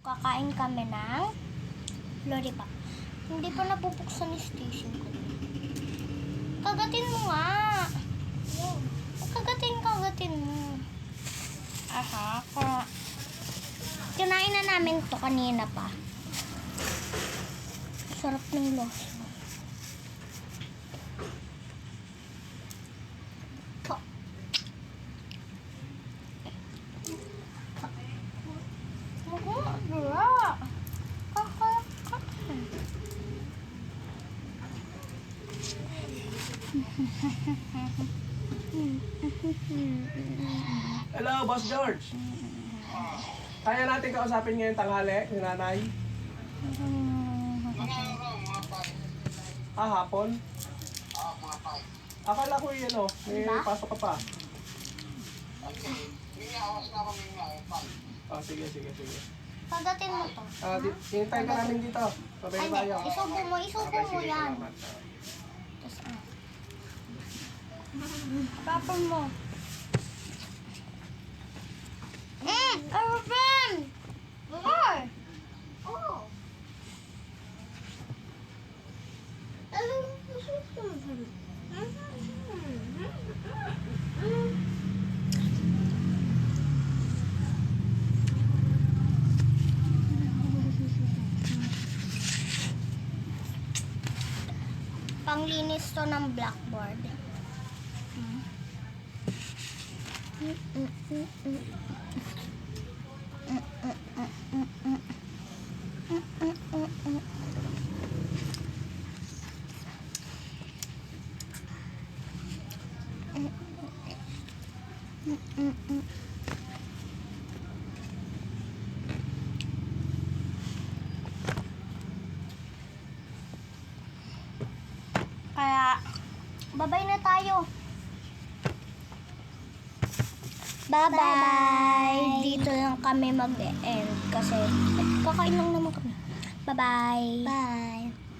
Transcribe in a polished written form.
Kakain kami ng lollipop. Hindi pa nabubuksan ni station ko. Kagatin mo nga. Kagatin mo. Aha, kinain na namin to kanina pa. Sarap ng loso. Hello, Boss George. Kaya natin kausapin ngayon tanghali, si nanay. Hapon? Akala ko yun may Diba? pasok ka pa. Sige. Kagatin mo to. Hintayin ka namin dito. Sabay Ay, tayo. isubo mo Sige, yan. salamat. Tapos, tapon mo. Open! Okay. Oh. Panglinis to ng blackboard. Kaya, babay na tayo. Bye-bye! Dito lang kami mag-end kasi kakain lang naman kami. Bye-bye! Bye!